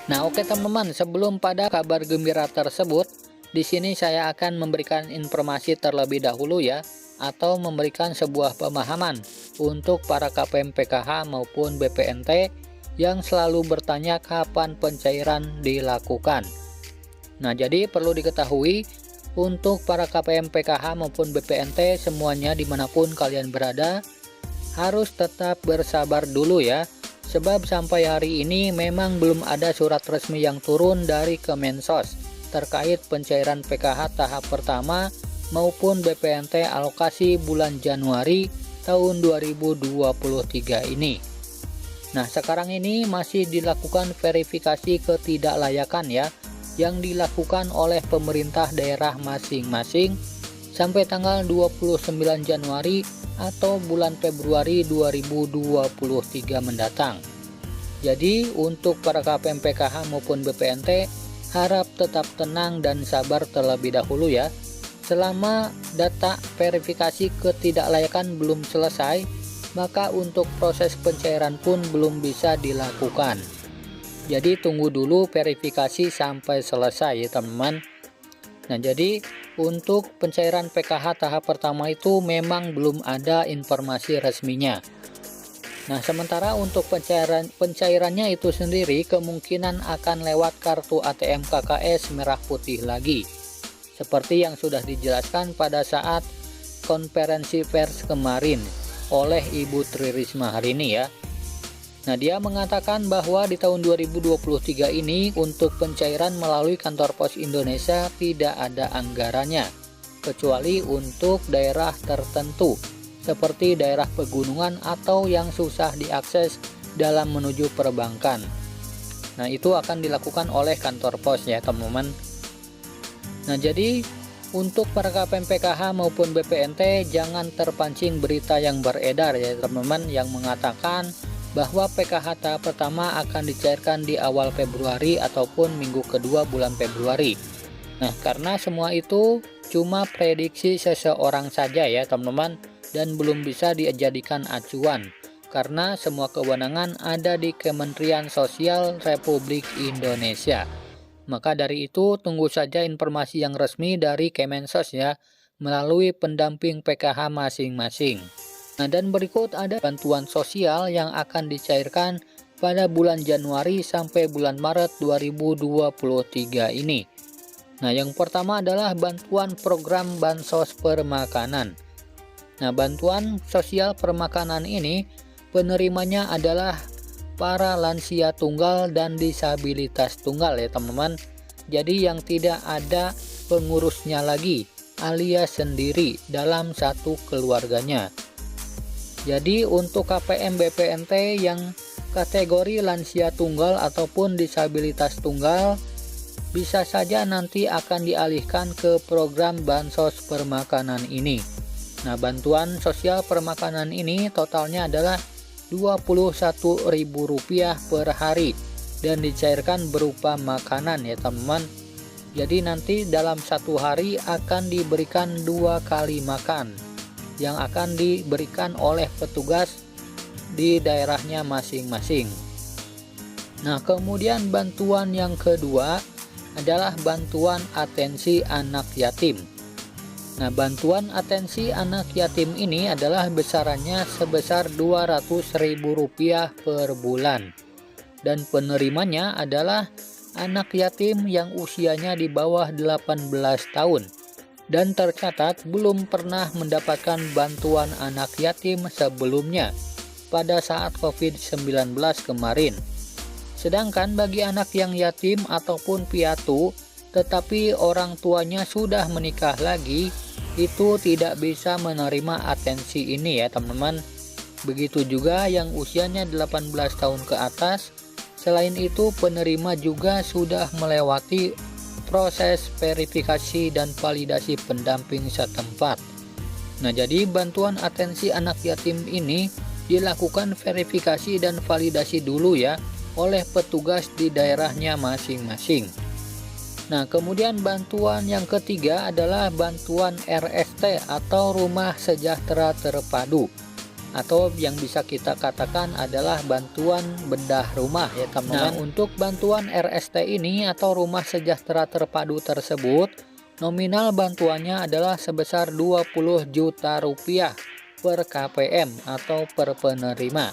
Nah, oke teman-teman, sebelum pada kabar gembira tersebut, di sini saya akan memberikan informasi terlebih dahulu ya, atau memberikan sebuah pemahaman untuk para KPM PKH maupun BPNT yang selalu bertanya kapan pencairan dilakukan. Nah, jadi perlu diketahui untuk para KPM PKH maupun BPNT semuanya dimanapun kalian berada, harus tetap bersabar dulu ya. Sebab sampai hari ini memang belum ada surat resmi yang turun dari Kemensos terkait pencairan PKH tahap pertama maupun BPNT alokasi bulan Januari tahun 2023 ini. Nah, sekarang ini masih dilakukan verifikasi ketidaklayakan ya, yang dilakukan oleh pemerintah daerah masing-masing sampai tanggal 29 Januari atau bulan Februari 2023 mendatang. Jadi untuk para KPM PKH maupun BPNT harap tetap tenang dan sabar terlebih dahulu ya. Selama data verifikasi ketidaklayakan belum selesai, maka untuk proses pencairan pun belum bisa dilakukan. Jadi tunggu dulu verifikasi sampai selesai ya teman-teman. Nah, jadi untuk pencairan PKH tahap pertama itu memang belum ada informasi resminya. Nah, sementara untuk pencairannya itu sendiri kemungkinan akan lewat kartu ATM KKS merah putih lagi. Seperti yang sudah dijelaskan pada saat konferensi pers kemarin oleh Ibu Tri Risma hari ini ya. Nah, dia mengatakan bahwa di tahun 2023 ini untuk pencairan melalui kantor pos Indonesia tidak ada anggarannya, kecuali untuk daerah tertentu, seperti daerah pegunungan atau yang susah diakses dalam menuju perbankan. Nah, itu akan dilakukan oleh kantor pos ya teman-teman. Nah, jadi untuk para KPM PKH maupun BPNT jangan terpancing berita yang beredar ya teman-teman, yang mengatakan bahwa PKH tahap pertama akan dicairkan di awal Februari ataupun minggu kedua bulan Februari. Nah, karena semua itu cuma prediksi seseorang saja ya teman-teman, dan belum bisa dijadikan acuan karena semua kewenangan ada di Kementerian Sosial Republik Indonesia. Maka dari itu tunggu saja informasi yang resmi dari Kemensos ya, melalui pendamping PKH masing-masing. Nah, dan berikut ada bantuan sosial yang akan dicairkan pada bulan Januari sampai bulan Maret 2023 ini. Nah, yang pertama adalah bantuan program Bansos Permakanan. Nah, bantuan sosial permakanan ini penerimanya adalah para lansia tunggal dan disabilitas tunggal ya teman-teman. Jadi yang tidak ada pengurusnya lagi alias sendiri dalam satu keluarganya. Jadi untuk KPM BPNT yang kategori lansia tunggal ataupun disabilitas tunggal bisa saja nanti akan dialihkan ke program Bansos Permakanan ini. Nah, bantuan sosial permakanan ini totalnya adalah Rp21.000 per hari dan dicairkan berupa makanan ya teman-teman. Jadi nanti dalam satu hari akan diberikan 2 kali makan yang akan diberikan oleh petugas di daerahnya masing-masing. Nah, kemudian bantuan yang kedua adalah bantuan atensi anak yatim. Nah, bantuan atensi anak yatim ini adalah besarannya sebesar Rp200.000 per bulan. Dan penerimanya adalah anak yatim yang usianya di bawah 18 tahun. Dan tercatat belum pernah mendapatkan bantuan anak yatim sebelumnya pada saat COVID-19 kemarin. Sedangkan bagi anak yang yatim ataupun piatu tetapi orang tuanya sudah menikah lagi, itu tidak bisa menerima atensi ini ya teman-teman. Begitu juga yang usianya 18 tahun ke atas. Selain itu penerima juga sudah melewati proses verifikasi dan validasi pendamping setempat. Nah, jadi bantuan atensi anak yatim ini dilakukan verifikasi dan validasi dulu ya oleh petugas di daerahnya masing-masing. Nah, kemudian bantuan yang ketiga adalah bantuan RST atau Rumah Sejahtera Terpadu. atau yang bisa kita katakan adalah bantuan bedah rumah ya teman-teman. Nah, untuk bantuan RST ini atau Rumah Sejahtera Terpadu tersebut, nominal bantuannya adalah sebesar 20 juta rupiah per KPM atau per penerima.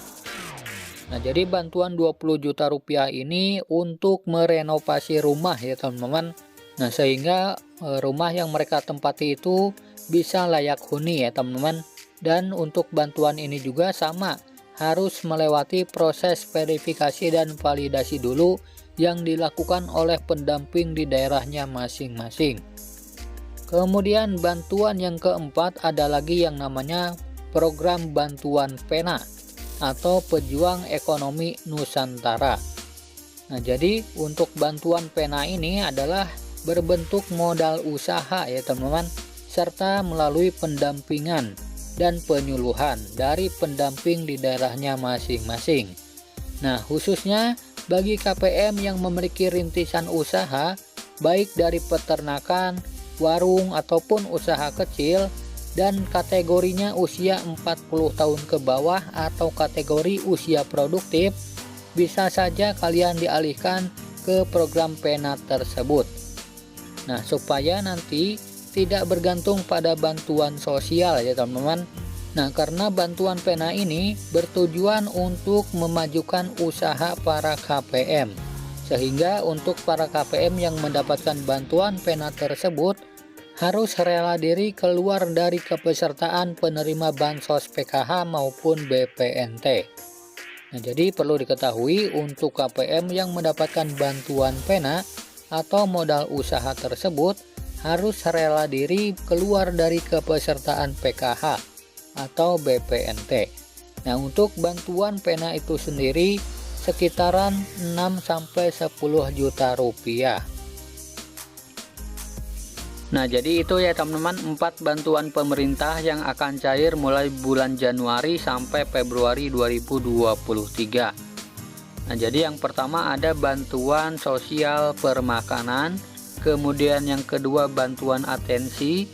Nah, jadi bantuan 20 juta rupiah ini untuk merenovasi rumah ya teman-teman. Nah, sehingga rumah yang mereka tempati itu bisa layak huni ya teman-teman. Dan untuk bantuan ini juga sama, harus melewati proses verifikasi dan validasi dulu yang dilakukan oleh pendamping di daerahnya masing-masing. Kemudian bantuan yang keempat ada lagi yang namanya program bantuan PENA atau Pejuang Ekonomi Nusantara. Nah, jadi untuk bantuan PENA ini adalah berbentuk modal usaha ya teman-teman, serta melalui pendampingan dan penyuluhan dari pendamping di daerahnya masing-masing. Nah, khususnya bagi KPM yang memiliki rintisan usaha, baik dari peternakan, warung, ataupun usaha kecil, dan kategorinya usia 40 tahun ke bawah atau kategori usia produktif, bisa saja kalian dialihkan ke program PENA tersebut. Nah, supaya nanti tidak bergantung pada bantuan sosial ya teman-teman. Nah, karena bantuan PENA ini bertujuan untuk memajukan usaha para KPM, sehingga untuk para KPM yang mendapatkan bantuan PENA tersebut harus rela diri keluar dari kepesertaan penerima bansos PKH maupun BPNT. Nah, jadi perlu diketahui untuk KPM yang mendapatkan bantuan PENA atau modal usaha tersebut harus rela diri keluar dari kepesertaan PKH atau BPNT. Nah, untuk bantuan PENA itu sendiri sekitaran 6-10 juta rupiah. Nah, jadi itu ya teman-teman 4 bantuan pemerintah yang akan cair mulai bulan Januari sampai Februari 2023. Nah, jadi yang pertama ada bantuan sosial permakanan, kemudian yang kedua bantuan atensi,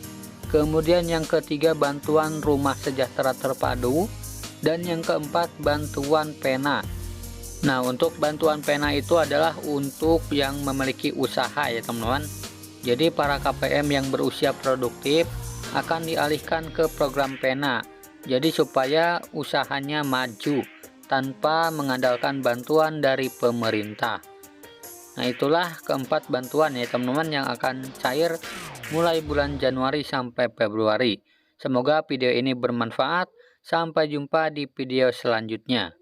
kemudian yang ketiga bantuan Rumah Sejahtera Terpadu, dan yang keempat bantuan PENA. Nah, untuk bantuan PENA itu adalah untuk yang memiliki usaha ya teman-teman. Jadi para KPM yang berusia produktif akan dialihkan ke program PENA. Jadi supaya usahanya maju tanpa mengandalkan bantuan dari pemerintah. Nah, itulah keempat bantuan ya teman-teman yang akan cair mulai bulan Januari sampai Februari. Semoga video ini bermanfaat. Sampai jumpa di video selanjutnya.